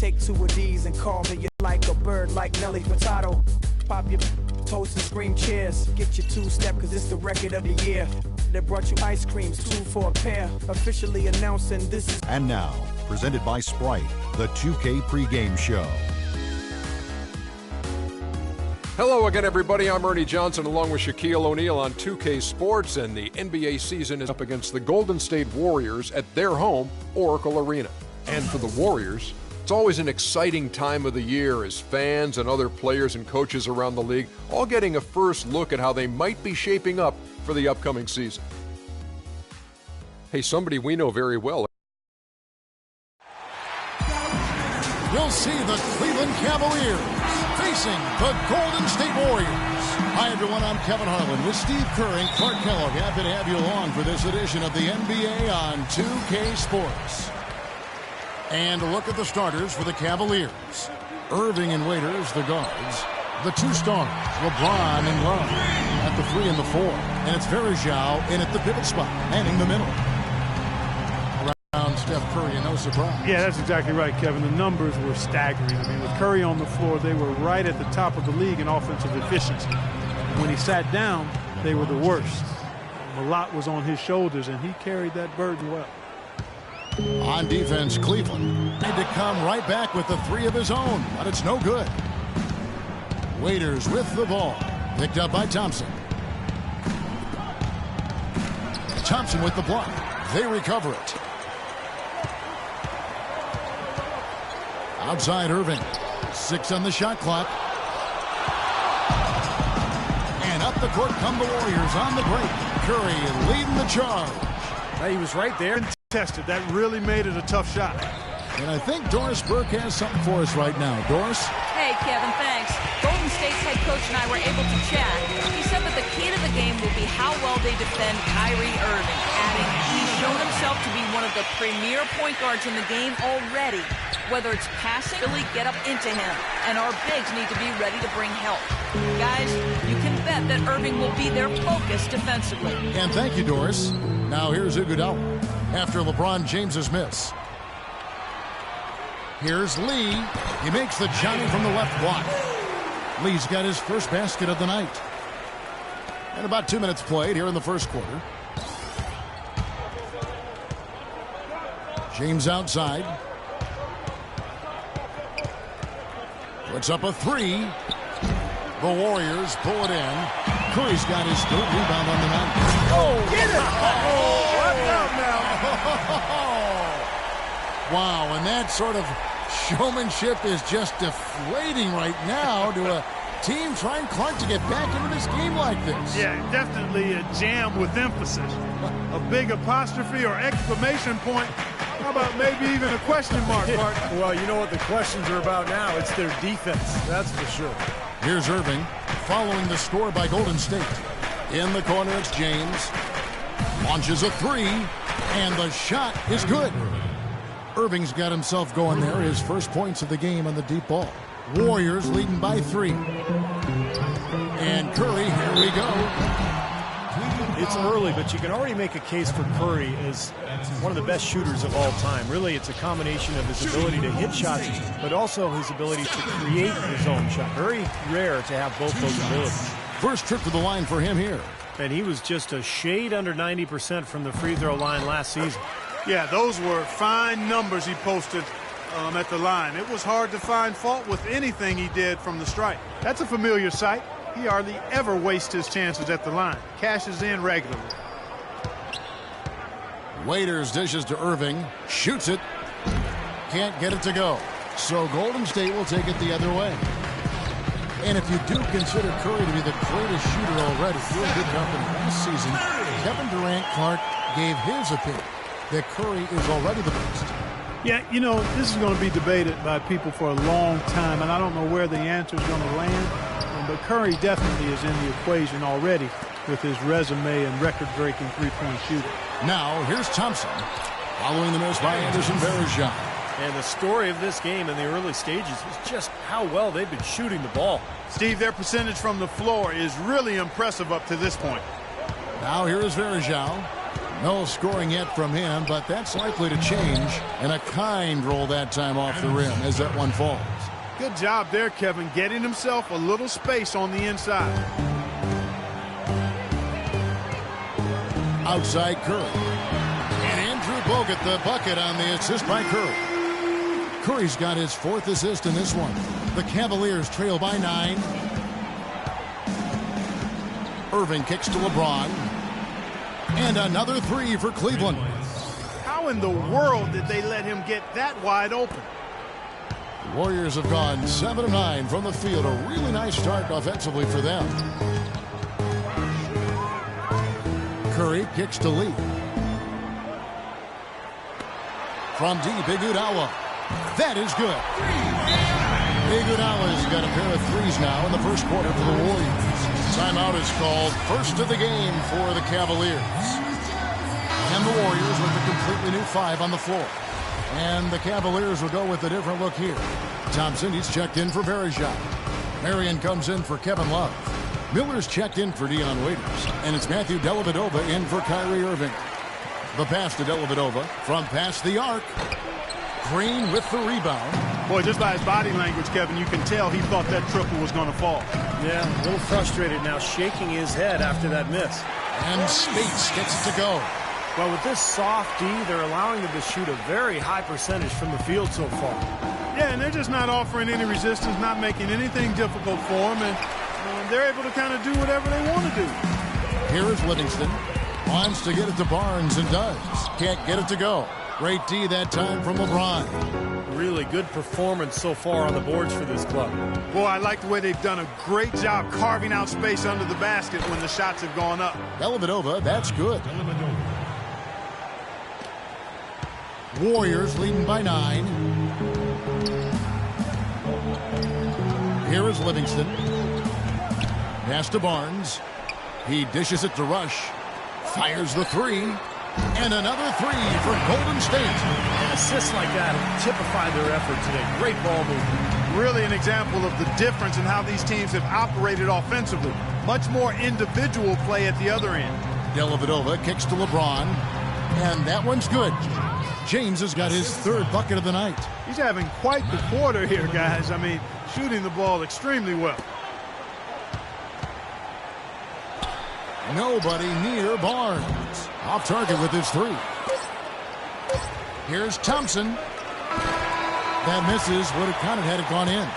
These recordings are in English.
Take two of these and call me like a bird, like Nelly Furtado. Pop your toast and scream cheers. Get your two-step, cause it's the record of the year. They brought you ice creams, 2 for a pair. Officially announcing this is... And now, presented by Sprite, the 2K pregame show. Hello again, everybody. I'm Ernie Johnson along with Shaquille O'Neal on 2K Sports, and the NBA season is up against the Golden State Warriors at their home, Oracle Arena. And for the Warriors, it's always an exciting time of the year as fans and other players and coaches around the league all getting a first look at how they might be shaping up for the upcoming season. Hey, somebody we know very well. You'll see the Cleveland Cavaliers facing the Golden State Warriors. Hi, everyone. I'm Kevin Harlan with Steve Kerr and Clark Kellogg. Happy to have you along for this edition of the NBA on 2K Sports. And a look at the starters for the Cavaliers. Irving and Waiters, the guards. The two stars, LeBron and Love, at the 3 and the 4. And it's Varejao in at the pivot spot, manning the middle. Around Steph Curry, and no surprise. Yeah, that's exactly right, Kevin. The numbers were staggering. I mean, with Curry on the floor, they were right at the top of the league in offensive efficiency. When he sat down, they were the worst. A lot was on his shoulders, and he carried that burden well. On defense, Cleveland had to come right back with the 3 of his own, but it's no good. Waiters with the ball, picked up by Thompson. Thompson with the block. They recover it. Outside Irving. 6 on the shot clock. And up the court come the Warriors on the break. Curry leading the charge. He was right there. Tested. That really made it a tough shot. And I think Doris Burke has something for us right now. Doris? Hey, Kevin, thanks. Golden State's head coach and I were able to chat. He said that the key to the game will be how well they defend Kyrie Irving, adding he's shown himself to be one of the premier point guards in the game already. Whether it's passing, really get up into him, and our bigs need to be ready to bring help. Guys, you can bet that Irving will be their focus defensively. And thank you, Doris. Now here's Iguodala after LeBron James's miss. Here's Lee. He makes the Johnny from the left block. Lee's got his first basket of the night. And about 2 minutes played here in the first quarter. James outside. Puts up a 3. The Warriors pull it in. Curry's got his 3rd rebound on the night. Oh, get it! Watch out now. Wow, and that sort of showmanship is just deflating right now to a team trying, Clark, to get back into this game like this. Yeah, definitely a jam with emphasis. A big apostrophe or exclamation point. How about maybe even a question mark, Mark? Well, you know what the questions are about now. It's their defense, that's for sure. Here's Irving following the score by Golden State. In the corner, it's James. Launches a 3, and the shot is good. Irving's got himself going there. His first points of the game on the deep ball. Warriors leading by 3. And Curry, here we go. It's early, but you can already make a case for Curry as one of the best shooters of all time. Really, it's a combination of his ability to hit shots, but also his ability to create his own shot. Very rare to have both those abilities. First trip to the line for him here. And he was just a shade under 90% from the free throw line last season. Yeah, those were fine numbers he posted at the line. It was hard to find fault with anything he did from the stripe. That's a familiar sight. He hardly ever wastes his chances at the line. Cashes in regularly. Waiters dishes to Irving. Shoots it. Can't get it to go. So Golden State will take it the other way. And if you do consider Curry to be the greatest shooter already, you're in good company. Last season, Kevin Durant, Clark, gave his opinion that Curry is already the best. Yeah, you know, this is going to be debated by people for a long time, and I don't know where the answer is going to land. But Curry definitely is in the equation already with his resume and record-breaking three-point shooting. Now, here's Thompson, following the miss by Anderson Varejao. And the story of this game in the early stages is just how well they've been shooting the ball. Steve, their percentage from the floor is really impressive up to this point. Now here is Varejao. No scoring yet from him, but that's likely to change. And a kind roll that time off the rim as that one falls. Good job there, Kevin, getting himself a little space on the inside. Outside Curry. And Andrew Bogut the bucket on the assist by Curry. Curry's got his 4th assist in this one. The Cavaliers trail by 9. Irving kicks to LeBron. And another 3 for Cleveland. How in the world did they let him get that wide open? The Warriors have gone 7 of 9 from the field. A really nice start offensively for them. Curry kicks to Lee. From deep, Iguodala. That is good. Iguodala's got a pair of threes now in the first quarter for the Warriors. Timeout is called. First of the game for the Cavaliers. And the Warriors with a completely new 5 on the floor. And the Cavaliers will go with a different look here. Thompson, he's checked in for Bergeron. Marion comes in for Kevin Love. Miller's checked in for Dion Waiters. And it's Matthew Dellavedova in for Kyrie Irving. The pass to Dellavedova from past the arc. Green with the rebound. Boy, just by his body language, Kevin, you can tell he thought that triple was going to fall. Yeah, a little frustrated now, shaking his head after that miss. And Spates gets it to go. Well, with this soft D, they're allowing him to shoot a very high percentage from the field so far. Yeah, and they're just not offering any resistance, not making anything difficult for him, and they're able to kind of do whatever they want to do. Here is Livingston. Wants to get it to Barnes and does. Can't get it to go. Great D that time from LeBron. Really good performance so far on the boards for this club. Boy, I like the way they've done a great job carving out space under the basket when the shots have gone up. Dellavedova, that's good. Warriors leading by 9. Here is Livingston. Pass to Barnes. He dishes it to Rush. Fires the 3. And another 3 for Golden State. And assists like that typify their effort today. Great ball movement. Really an example of the difference in how these teams have operated offensively. Much more individual play at the other end. Dellavedova kicks to LeBron. And that one's good. James has got his 3rd bucket of the night. He's having quite the quarter here, guys. I mean, shooting the ball extremely well. Nobody near Barnes. Off target with his 3. Here's Thompson. That misses. Would have counted had it gone in.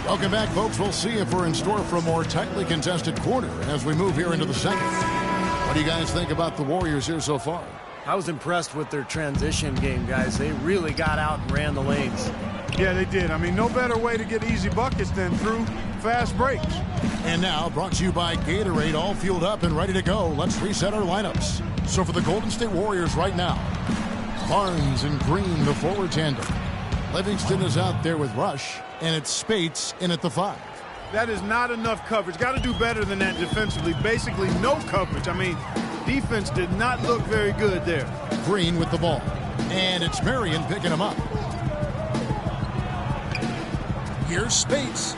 Welcome back, folks. We'll see if we're in store for a more tightly contested quarter as we move here into the second. What do you guys think about the Warriors here so far? I was impressed with their transition game, guys. They really got out and ran the lanes. Yeah, they did. I mean, no better way to get easy buckets than through fast breaks. And now, brought to you by Gatorade, all fueled up and ready to go. Let's reset our lineups. So for the Golden State Warriors right now, Barnes and Green, the forward tandem. Livingston is out there with Rush, and it's Spates in at the 5. That is not enough coverage. Got to do better than that defensively. Basically, no coverage. I mean, defense did not look very good there. Green with the ball. And it's Marion picking him up. Here's Spates.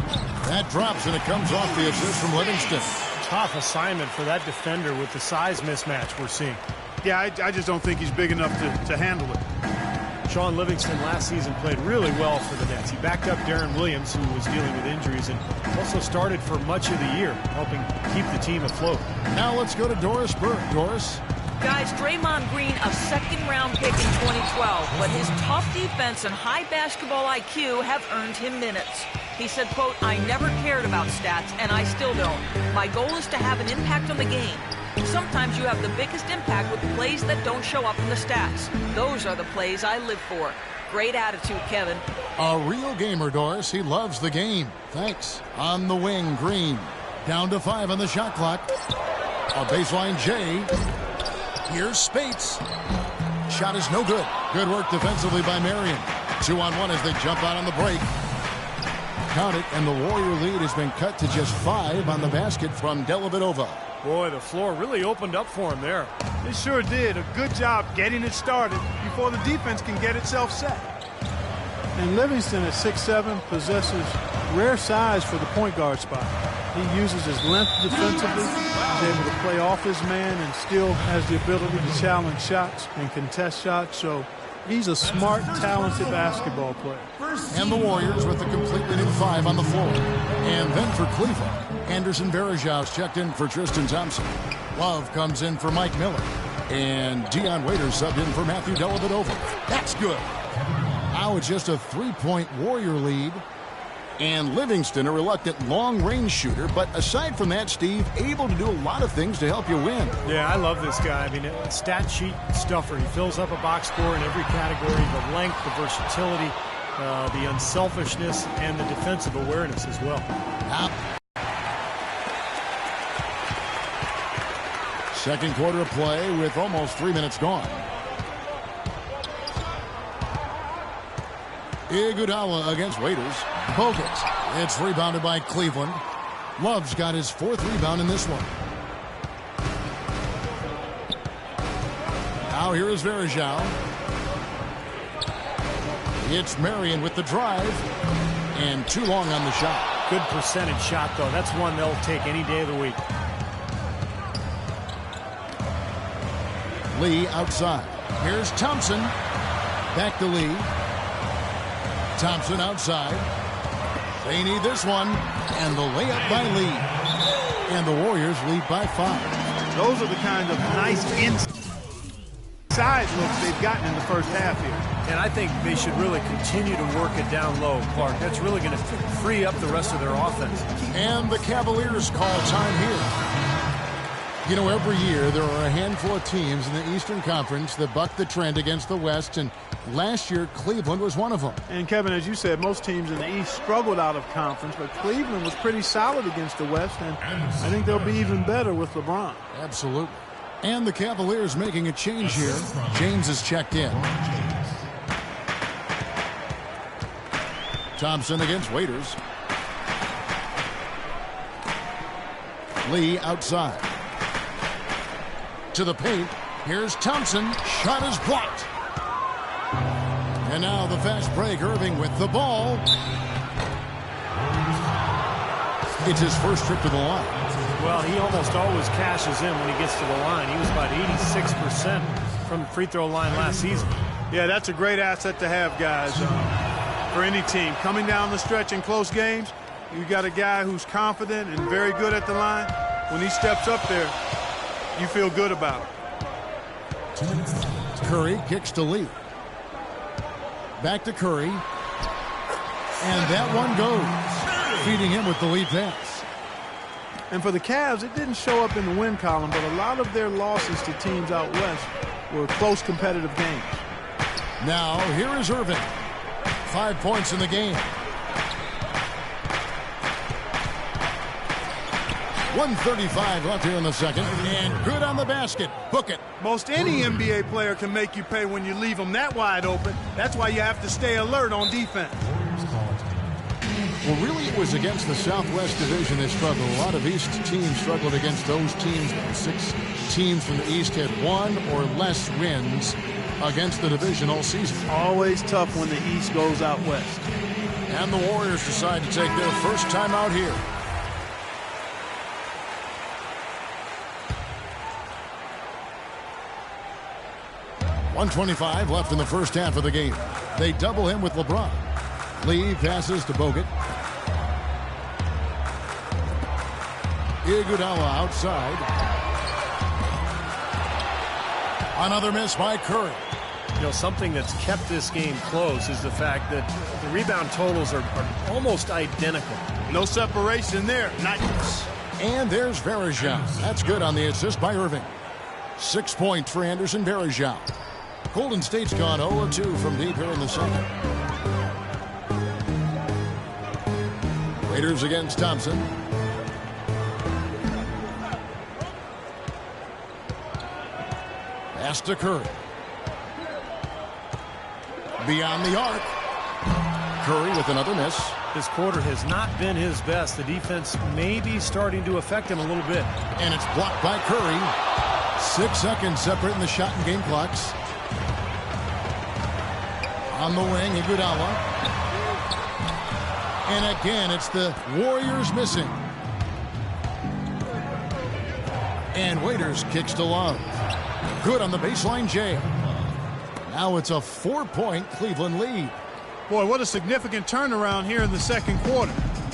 That drops, and it comes off the assist from Livingston. Tough assignment for that defender with the size mismatch we're seeing. Yeah, I just don't think he's big enough to handle it. Sean Livingston last season played really well for the Nets. He backed up Darren Williams, who was dealing with injuries, and also started for much of the year, helping keep the team afloat. Now let's go to Doris Burke. Doris? Guys, Draymond Green, a second-round pick in 2012, but his tough defense and high basketball IQ have earned him minutes. He said, quote, "I never cared about stats, and I still don't. My goal is to have an impact on the game. Sometimes you have the biggest impact with plays that don't show up in the stats. Those are the plays I live for." Great attitude, Kevin. A real gamer, Doris. He loves the game. Thanks. On the wing, Green. Down to 5 on the shot clock. A baseline J. Here's Spates. Shot is no good. Good work defensively by Marion. 2-on-1 as they jump out on the break. Count it, and the Warrior lead has been cut to just 5 on the basket from Dellavedova. Boy, the floor really opened up for him there. It sure did. A good job getting it started before the defense can get itself set. And Livingston at 6'7" possesses rare size for the point guard spot. He uses his length defensively. He's able to play off his man and still has the ability to challenge shots and contest shots. So he's a smart, talented basketball player. And the Warriors with a completely new 5 on the floor. And then for Cleveland, Anderson Varejau's checked in for Tristan Thompson. Love comes in for Mike Miller. And Dion Waiters subbed in for Matthew Dellavedova. That's good. Now it's just a 3-point Warrior lead. And Livingston, a reluctant long-range shooter. But aside from that, Steve, able to do a lot of things to help you win. Yeah, I love this guy. I mean, stat sheet stuffer. He fills up a box score in every category. The length, the versatility, the unselfishness, and the defensive awareness as well. Second quarter of play with almost 3 minutes gone. Iguodala against Waiters. Bogut. It's rebounded by Cleveland. Love's got his 4th rebound in this one. Now here is Varejao. It's Marion with the drive. And too long on the shot. Good percentage shot, though. That's one they'll take any day of the week. Lee outside. Here's Thompson. Back to Lee. Thompson outside. They need this one. And the layup by Lee. And the Warriors lead by 5. Those are the kind of nice inside looks they've gotten in the first half here. And I think they should really continue to work it down low, Clark. That's really going to free up the rest of their offense. And the Cavaliers call time here. You know, every year there are a handful of teams in the Eastern Conference that buck the trend against the West, and last year Cleveland was one of them. And Kevin, as you said, most teams in the East struggled out of conference, but Cleveland was pretty solid against the West, and I think they'll be even better with LeBron. Absolutely. And the Cavaliers making a change here. James is checked in. Thompson against Waiters. Lee outside. To the paint. Here's Thompson. Shot is blocked. And now the fast break. Irving with the ball. It's his first trip to the line. Well, he almost always cashes in when he gets to the line. He was about 86% from the free throw line last season. Yeah, that's a great asset to have, guys, for any team. Coming down the stretch in close games, you got a guy who's confident and very good at the line. When he steps up there, you feel good about it. Curry kicks to Lee. Back to Curry. And that one goes. Feeding him with the lead pass. And for the Cavs, it didn't show up in the win column, but a lot of their losses to teams out west were close competitive games. Now, here is Irving. 5 points in the game. 1:35 left here in the second. And good on the basket. Book it. Most any NBA player can make you pay when you leave them that wide open. That's why you have to stay alert on defense. Well, really, it was against the Southwest Division they struggled. A lot of East teams struggled against those teams. 6 teams from the East had 1 or less wins against the division all season. Always tough when the East goes out west. And the Warriors decide to take their first time out here. .125 left in the first half of the game. They double him with LeBron. Lee passes to Bogut. Iguodala outside. Another miss by Curry. You know, something that's kept this game close is the fact that the rebound totals are almost identical. No separation there. Nice. And there's Varejao. That's good on the assist by Irving. 6 points for Anderson Varejao. Golden State's gone 0-2 from deep here in the second. Raiders against Thompson. Pass to Curry. Beyond the arc. Curry with another miss. This quarter has not been his best. The defense may be starting to affect him a little bit. And it's blocked by Curry. 6 seconds separating the shot and game clocks. On the wing, Iguodala. And again, it's the Warriors missing. And Waiters kicks to Love. Good on the baseline, Jay. Now it's a 4-point Cleveland lead. Boy, what a significant turnaround here in the second quarter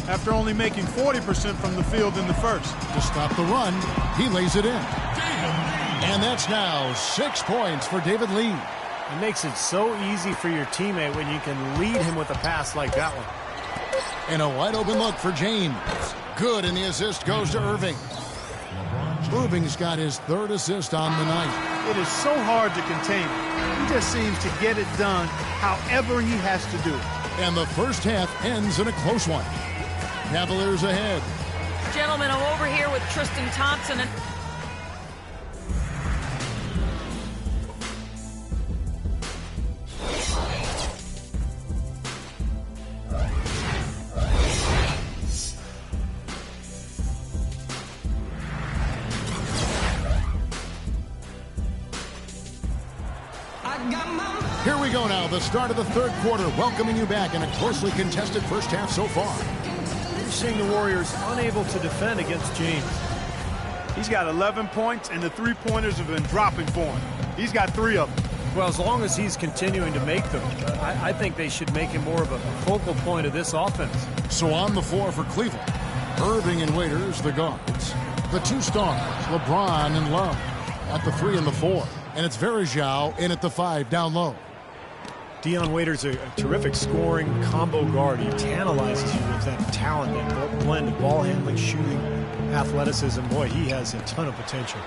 after only making 40% from the field in the first. To stop the run, he lays it in. And that's now 6 points for David Lee. It makes it so easy for your teammate when you can lead him with a pass like that one. And a wide open look for James. Good, and the assist goes to Irving. Irving's got his 3rd assist on the night. It is so hard to contain him. He just seems to get it done however he has to do it. And the first half ends in a close one. Cavaliers ahead. Gentlemen, I'm over here with Tristan Thompson. And Here we go now, the start of the third quarter, welcoming you back in a closely contested first half so far. You're seeing the Warriors unable to defend against James. He's got 11 points, and the three-pointers have been dropping for him. He's got 3 of them. Well, as long as he's continuing to make them, I think they should make him more of a focal point of this offense. So on the floor for Cleveland, Irving and Waiters, the guards. The 2 stars, LeBron and Love, at the 3 and the 4. And it's Varejao in at the 5 down low. Dion Waiters, a terrific scoring combo guard. He tantalizes you with that talent, that blend of ball handling, shooting, athleticism. Boy, he has a ton of potential.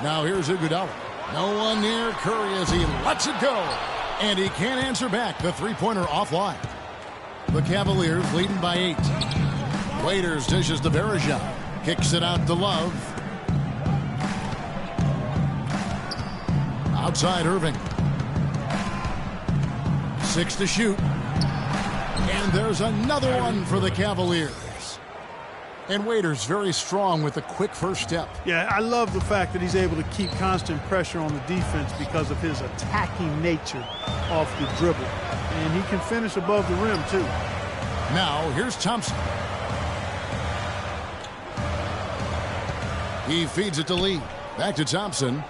Now here's Iguodala. No one near Curry as he lets it go. And he can't answer back. The three-pointer offline. The Cavaliers leading by 8. Waiters dishes to Varejao. Kicks it out to Love. Outside Irving. 6 to shoot. And there's another one for the Cavaliers. And Waiters very strong with a quick first step. Yeah, I love the fact that he's able to keep constant pressure on the defense because of his attacking nature off the dribble. And he can finish above the rim, too. Now, here's Thompson. He feeds it to Lee. Back to Thompson.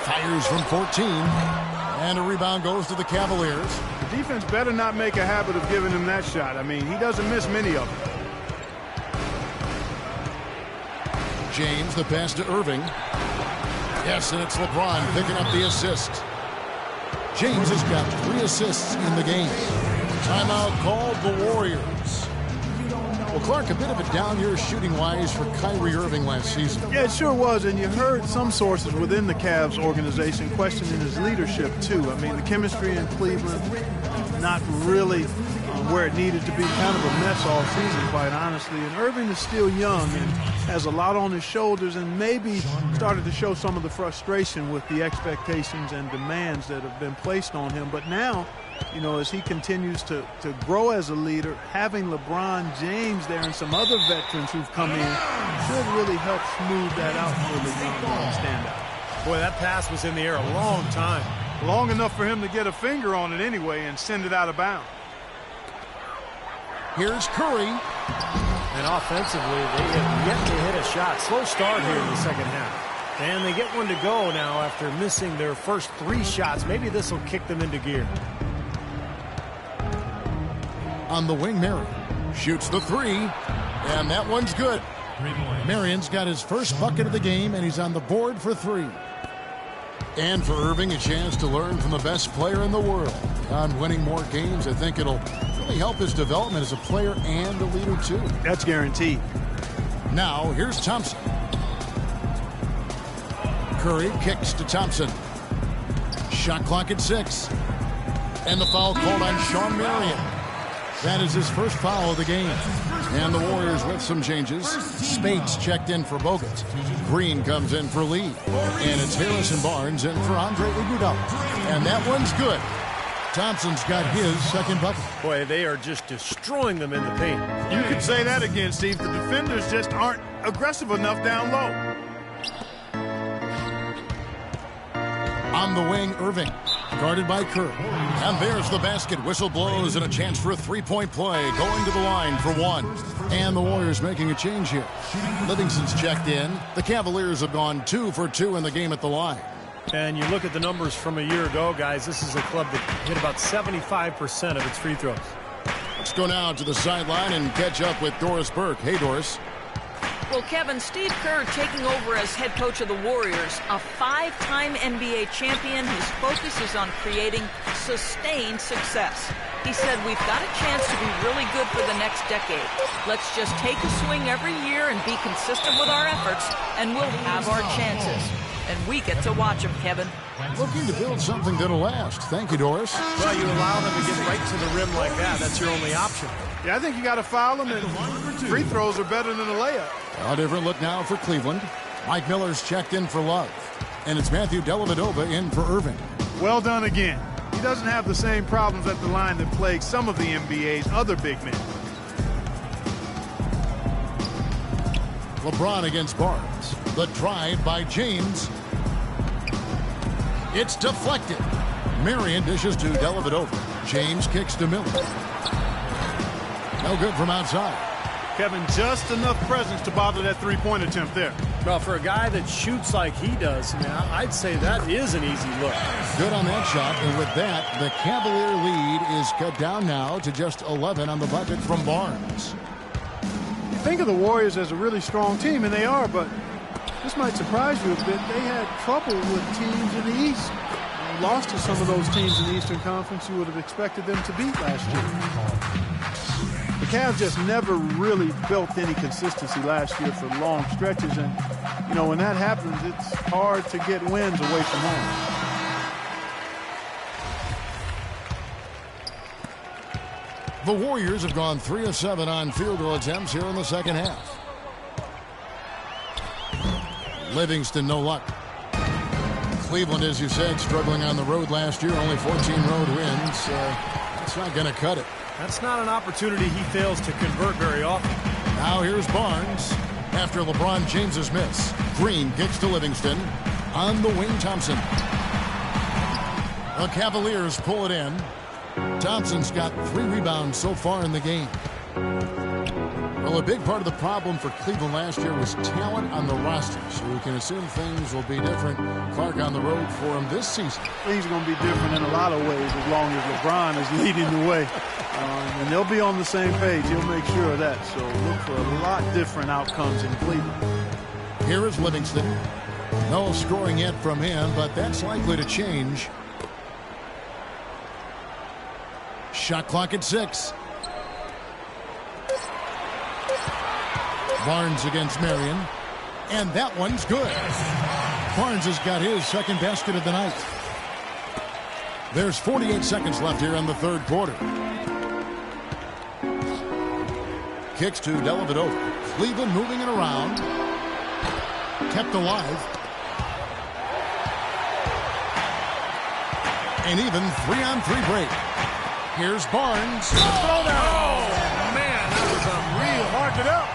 Fires from 14. And a rebound goes to the Cavaliers. The defense better not make a habit of giving him that shot. I mean, he doesn't miss many of them. James, the pass to Irving. Yes, and it's LeBron picking up the assist. James has got 3 assists in the game. Timeout called the Warriors. Well, Clark, a bit of a down year shooting-wise for Kyrie Irving last season. Yeah, it sure was, and you heard some sources within the Cavs organization questioning his leadership, too. I mean, the chemistry in Cleveland, not really where it needed to be. Kind of a mess all season, quite honestly. And Irving is still young and has a lot on his shoulders and maybe started to show some of the frustration with the expectations and demands that have been placed on him. But now, you know, as he continues to grow as a leader, having LeBron James there and some other veterans who've come in should really help smooth that out for the young standout. Boy, that pass was in the air a long time. Long enough for him to get a finger on it anyway and send it out of bounds. Here's Curry. And offensively, they have yet to hit a shot. Slow start here in the second half. And they get one to go now after missing their first 3 shots. Maybe this will kick them into gear. On the wing, Marion shoots the 3, and that one's good. Marion's got his first bucket of the game, and he's on the board for 3. And for Irving, a chance to learn from the best player in the world. On winning more games, I think it'll really help his development as a player and a leader, too. That's guaranteed. Now, here's Thompson. Curry kicks to Thompson. Shot clock at 6. And the foul called on Shawn Marion. That is his first foul of the game. And the Warriors with some changes. Spades checked in for Bogut. Green comes in for Lee. And it's Harrison Barnes in for Andre Iguodala. And that one's good. Thompson's got his second bucket. Boy, they are just destroying them in the paint. You could say that again, Steve. The defenders just aren't aggressive enough down low. On the wing, Irving. Guarded by Curry. And there's the basket. Whistle blows and a chance for a three-point play. Going to the line for one. And the Warriors making a change here. Livingston's checked in. The Cavaliers have gone 2 for 2 in the game at the line. And you look at the numbers from a year ago, guys. This is a club that hit about 75% of its free throws. Let's go now to the sideline and catch up with Doris Burke. Hey, Doris. Well, Kevin, Steve Kerr taking over as head coach of the Warriors, a 5-time NBA champion. His focus is on creating sustained success. He said, we've got a chance to be really good for the next decade. Let's just take a swing every year and be consistent with our efforts, and we'll have our chances. And we get to watch him, Kevin. Looking to build something that'll last. Thank you, Doris. Well, you allow them to get right to the rim like that. That's your only option. Yeah, I think you got to foul them, and free throws are better than a layup. A different look now for Cleveland. Mike Miller's checked in for Love. And it's Matthew Dellavedova in for Irving. Well done again. He doesn't have the same problems at the line that plague some of the NBA's other big men. LeBron against Barnes. The drive by James. It's deflected. Marion dishes to Dellavedova. James kicks to Miller. No good from outside. Kevin, just enough presence to bother that three-point attempt there. Well, for a guy that shoots like he does, I mean, I'd say that is an easy look. Good on that shot, and with that, the Cavalier lead is cut down now to just 11 on the bucket from Barnes. You think of the Warriors as a really strong team, and they are, but this might surprise you a bit. They had trouble with teams in the East. They lost to some of those teams in the Eastern Conference you would have expected them to beat last year. The Cavs just never really built any consistency last year for long stretches, and you know when that happens, it's hard to get wins away from home. The Warriors have gone 3 of 7 on field goal attempts here in the second half. Livingston, no luck. Cleveland, as you said, struggling on the road last year, only 14 road wins. It's not going to cut it. That's not an opportunity he fails to convert very often. Now here's Barnes after LeBron James's miss. Green kicks to Livingston. On the wing, Thompson. The Cavaliers pull it in. Thompson's got 3 rebounds so far in the game. Well, a big part of the problem for Cleveland last year was talent on the roster, so we can assume things will be different. Clark on the road for him this season. Things are going to be different in a lot of ways as long as LeBron is leading the way. And they'll be on the same page. He'll make sure of that. So look for a lot different outcomes in Cleveland. Here is Livingston. No scoring yet from him, but that's likely to change. Shot clock at 6. Barnes against Marion. And that one's good. Barnes has got his second basket of the night. There's 48 seconds left here in the third quarter. Kicks to Dellavedova. Cleveland moving it around. Kept alive. An even 3-on-3 break. Here's Barnes. Oh, man, that was unreal. Mark it up.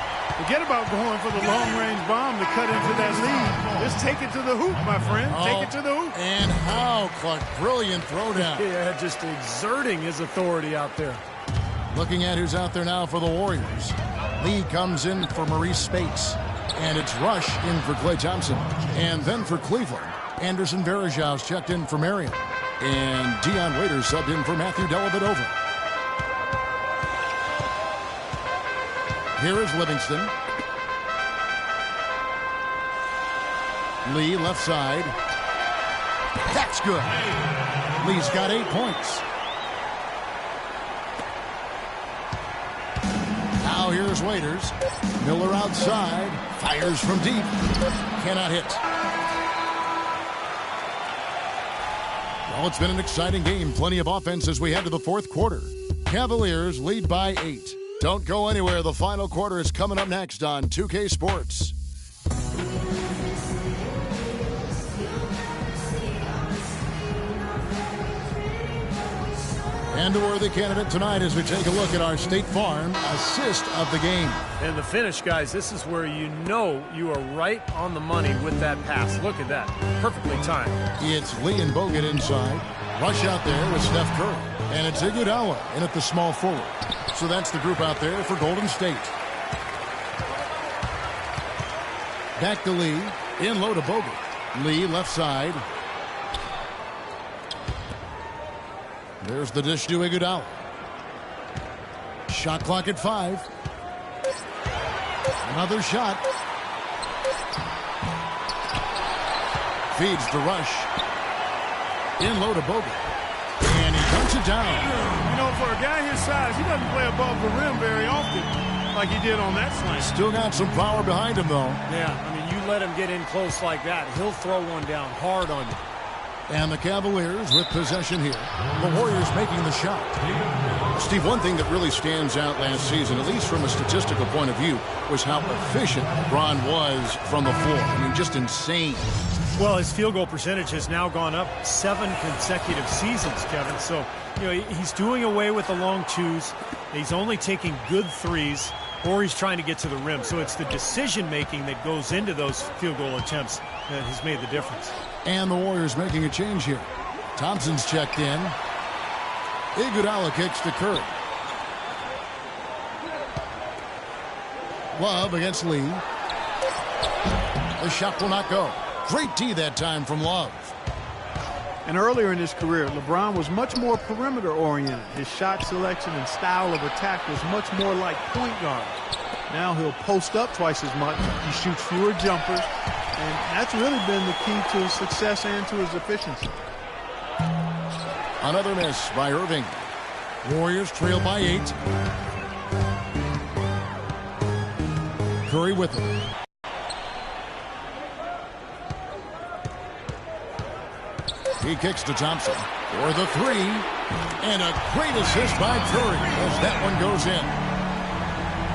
Forget about going for the long-range bomb to cut into that lead. Just take it to the hoop, my friend. Take it to the hoop. And how, Clark. Brilliant throwdown. Yeah, just exerting his authority out there. Looking at who's out there now for the Warriors. Lee comes in for Maurice Spates. And it's Rush in for Klay Thompson. And then for Cleveland, Anderson Varejau's checked in for Marion. And Dion Waiters subbed in for Matthew Dellavedova. Here is Livingston. Lee left side. That's good. Lee's got 8 points. Now here's Waiters. Miller outside. Fires from deep. Cannot hit. Well, it's been an exciting game. Plenty of offense as we head to the fourth quarter. Cavaliers lead by 8. Don't go anywhere. The final quarter is coming up next on 2K Sports. And a worthy candidate tonight as we take a look at our State Farm assist of the game. And the finish, guys, this is where you know you are right on the money with that pass. Look at that. Perfectly timed. It's Lee and Bogut inside. Rush out there with Steph Curry. And it's Iguodala in at the small forward. So that's the group out there for Golden State. Back to Lee. In low to Bogut. Lee left side. There's the dish to Iguodala. Shot clock at 5. Another shot. Feeds to Rush. In low to Bogut. And he dunks it down. You know, for a guy his size, he doesn't play above the rim very often like he did on that slam. Still got some power behind him, though. Yeah, I mean, you let him get in close like that, he'll throw one down hard on you. And the Cavaliers with possession here. The Warriors making the shot. Steve, one thing that really stands out last season, at least from a statistical point of view, was how efficient LeBron was from the floor. I mean, just insane. Well, his field goal percentage has now gone up 7 consecutive seasons, Kevin. So, you know, he's doing away with the long twos. He's only taking good threes, or he's trying to get to the rim. So it's the decision-making that goes into those field goal attempts that has made the difference. And the Warriors making a change here. Thompson's checked in. Iguodala kicks to Curry. Love against Lee. The shot will not go. Great D that time from Love. And earlier in his career, LeBron was much more perimeter-oriented. His shot selection and style of attack was much more like point guard. Now he'll post up twice as much. He shoots fewer jumpers. And that's really been the key to his success and to his efficiency. Another miss by Irving. Warriors trail by 8. Curry with it. He kicks to Thompson for the 3. And a great assist by Curry as that one goes in.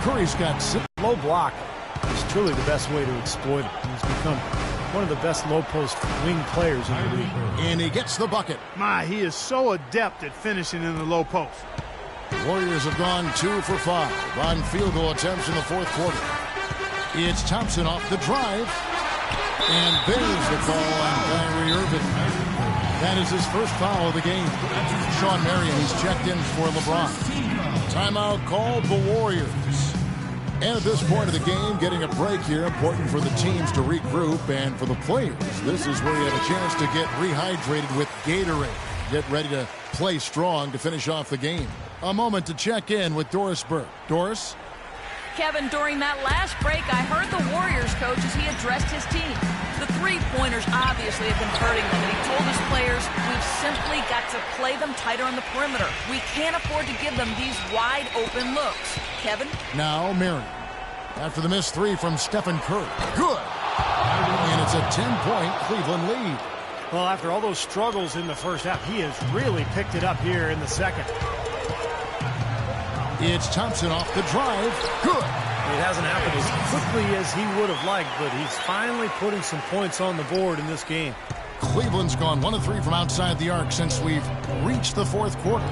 Curry's got low block is truly the best way to exploit it. He's become one of the best low post wing players in the league. And he gets the bucket. My, he is so adept at finishing in the low post. Warriors have gone 2 for 5 on field goal attempts in the fourth quarter. It's Thompson off the drive. And there's the call on Kyrie Irving. That is his first foul of the game. Sean Marion, he's checked in for LeBron. Timeout called the Warriors. And at this point of the game, getting a break here, important for the teams to regroup, and for the players, this is where you have a chance to get rehydrated with Gatorade. Get ready to play strong to finish off the game. A moment to check in with Doris Burke. Doris? Kevin, during that last break, I heard the Warriors coach as he addressed his team. The three-pointers obviously have been hurting them, and he told his players, we've simply got to play them tighter on the perimeter. We can't afford to give them these wide-open looks. Kevin? Now Marion. After the missed 3 from Stephen Curry. Good! And it's a 10-point Cleveland lead. Well, after all those struggles in the first half, he has really picked it up here in the second. It's Thompson off the drive. Good! It hasn't happened as quickly as he would have liked, but he's finally putting some points on the board in this game. Cleveland's gone 1 of 3 from outside the arc since we've reached the fourth quarter.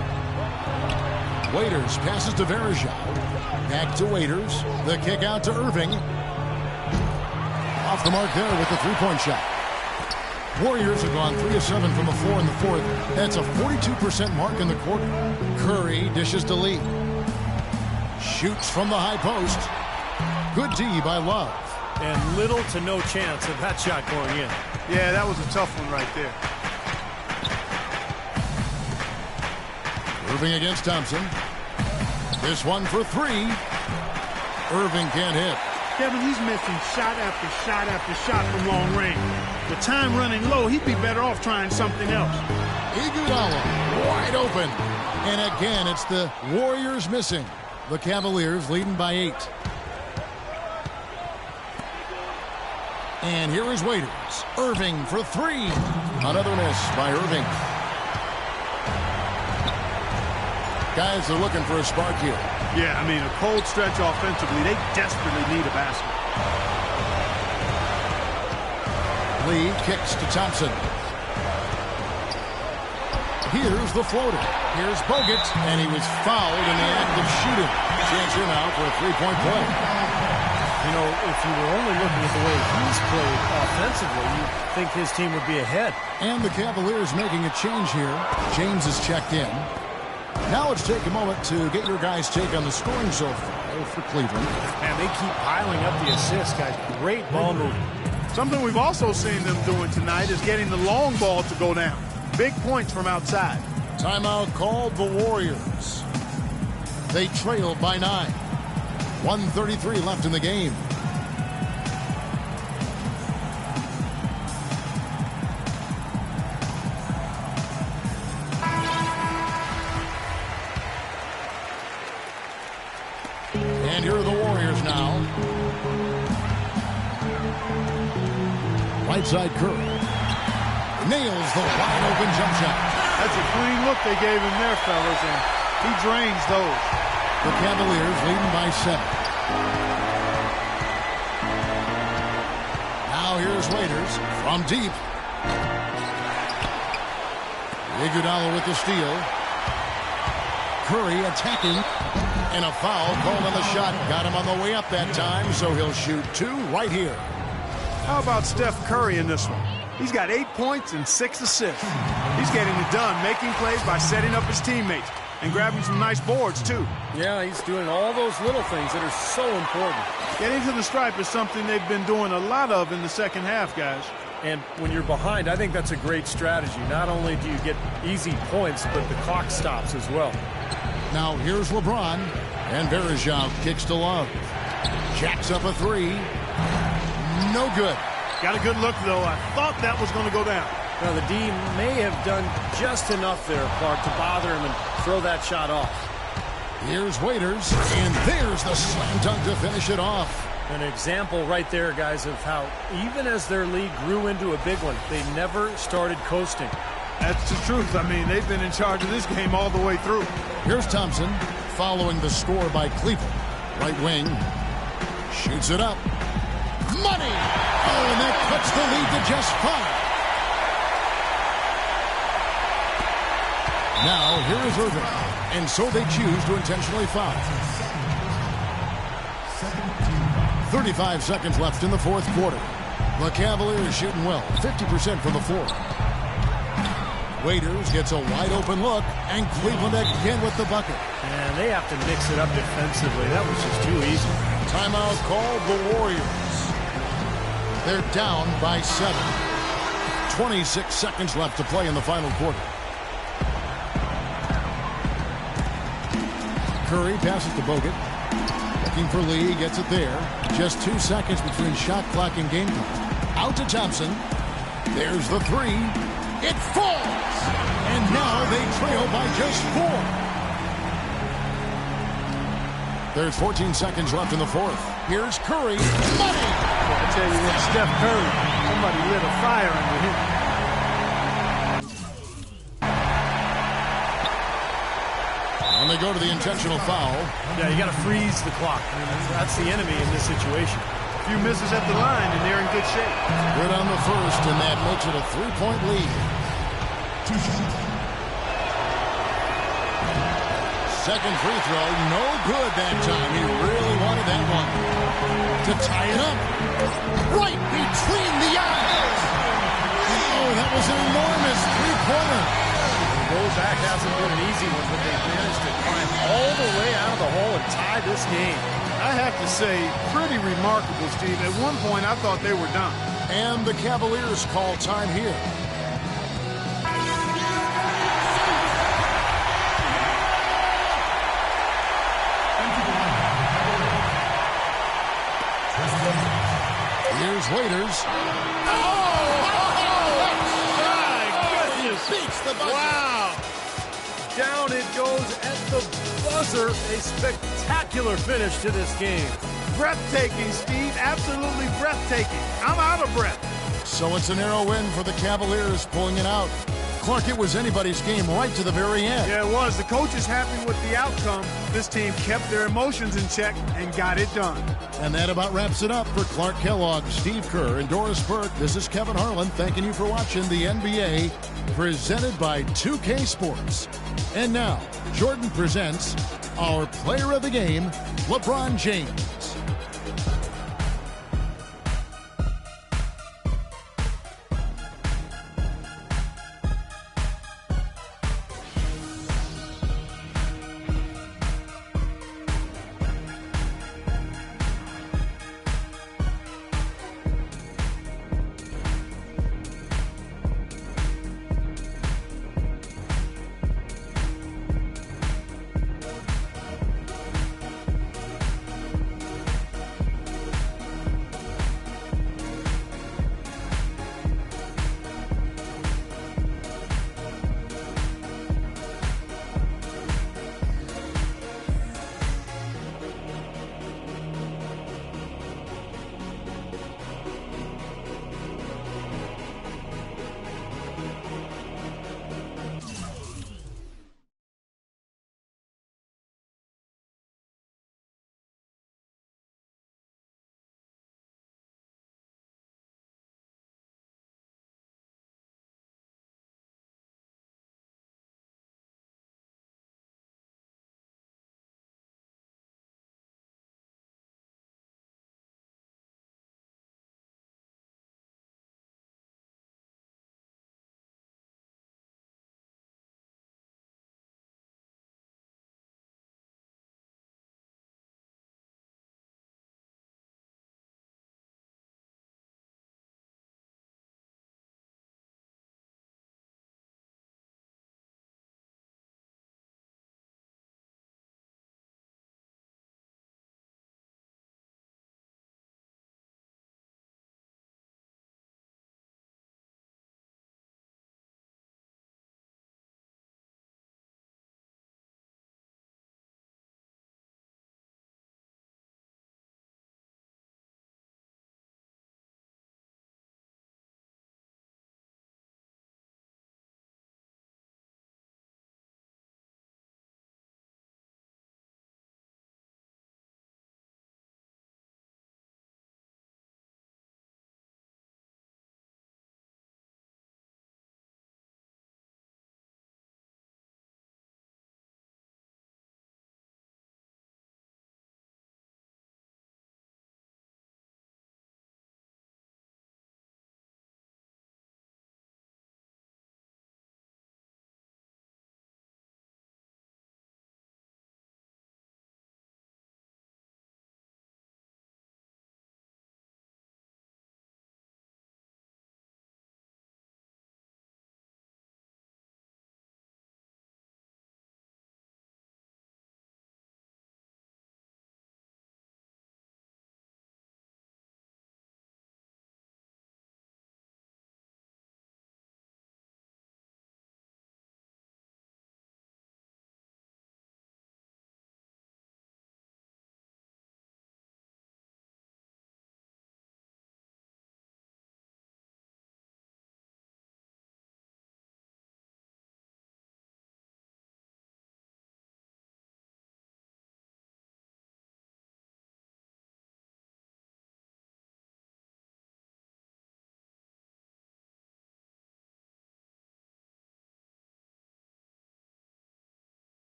Waiters passes to Verejao. Back to Waiters. The kick out to Irving. Off the mark there with the three-point shot. Warriors have gone 3 of 7 from the floor in the fourth. That's a 42% mark in the quarter. Curry dishes to Lee. Shoots from the high post. Good D by Love. And little to no chance of that shot going in. Yeah, that was a tough one right there. Irving against Thompson. This one for 3. Irving can't hit. Kevin, he's missing shot after shot after shot from long range. The time running low, he'd be better off trying something else. Iguodala wide open. And again, it's the Warriors missing. The Cavaliers leading by 8. And here is Waiters. Irving for 3. Another miss by Irving. Guys are looking for a spark here. Yeah, I mean, a cold stretch offensively. They desperately need a basket. Lee kicks to Thompson. Here's the floater. Here's Bogut, and he was fouled in the act of shooting. Chance here now for a three-point play. You know, if you were only looking at the way he's played defensively, you think his team would be ahead. And the Cavaliers making a change here. James is checked in. Now let's take a moment to get your guys' take on the scoring so far for Cleveland. And they keep piling up the assists, guys. Great ball movement. Something we've also seen them doing tonight is getting the long ball to go down. Big points from outside. Timeout called the Warriors. They trailed by 9. 1:33 left in the game. And here are the Warriors now. Right side Curry. Nails the wide open jump shot. That's a clean look they gave him there, fellas, and he drains those. The Cavaliers leading by 7. Now here's Waiters from deep. Iguodala with the steal. Curry attacking. And a foul called on the shot. Got him on the way up that time, so he'll shoot 2 right here. How about Steph Curry in this one? He's got 8 points and 6 assists. He's getting it done, making plays by setting up his teammates and grabbing some nice boards, too. Yeah, he's doing all those little things that are so important. Getting to the stripe is something they've been doing a lot of in the second half, guys. And when you're behind, I think that's a great strategy. Not only do you get easy points, but the clock stops as well. Now here's LeBron, and Verejao kicks to Love. Jacks up a 3. No good. Got a good look, though. I thought that was going to go down. Now, the D may have done just enough there, Clark, to bother him and throw that shot off. Here's Waiters, and there's the slam dunk to finish it off. An example right there, guys, of how even as their lead grew into a big one, they never started coasting. That's the truth. I mean, they've been in charge of this game all the way through. Here's Thompson, following the score by Cleveland. Right wing, shoots it up. Money! Oh, and that cuts the lead to just 5. Now, here is Irving, and so they choose to intentionally foul. 35 seconds left in the fourth quarter. The Cavaliers shooting well, 50% from the floor. Waiters gets a wide-open look, and Cleveland again with the bucket. And they have to mix it up defensively. That was just too easy. Timeout called the Warriors. They're down by 7. 26 seconds left to play in the final quarter. Curry passes to Bogut. Looking for Lee, gets it there. Just 2 seconds between shot clock and game time. Out to Thompson. There's the 3. It falls! And now they trail by just 4. There's 14 seconds left in the fourth. Here's Curry. Money! I tell you what, Steph Curry, somebody lit a fire under him. And they go to the intentional foul. Yeah, you got to freeze the clock. I mean, that's the enemy in this situation. A few misses at the line, and they're in good shape. Good on the first, and that makes it a 3-point lead. Second free throw, no good that time. He really wanted that one. To tie it up. Right between the eyes. Oh, that was an enormous three-pointer. The roll back hasn't been an easy one, but they managed to climb all the way out of the hole and tie this game. I have to say, pretty remarkable, Steve. At one point, I thought they were done. And the Cavaliers call time here. Here's Waiters. Wow! Down it goes at the buzzer. A spectacular finish to this game. Breathtaking, Steve. Absolutely breathtaking. I'm out of breath. So it's a narrow win for the Cavaliers, pulling it out. Clark, it was anybody's game right to the very end. Yeah, it was. The coach is happy with the outcome. This team kept their emotions in check and got it done. And that about wraps it up for Clark Kellogg, Steve Kerr, and Doris Burke. This is Kevin Harlan thanking you for watching the NBA, presented by 2K Sports. And now, Jordan presents our player of the game, LeBron James.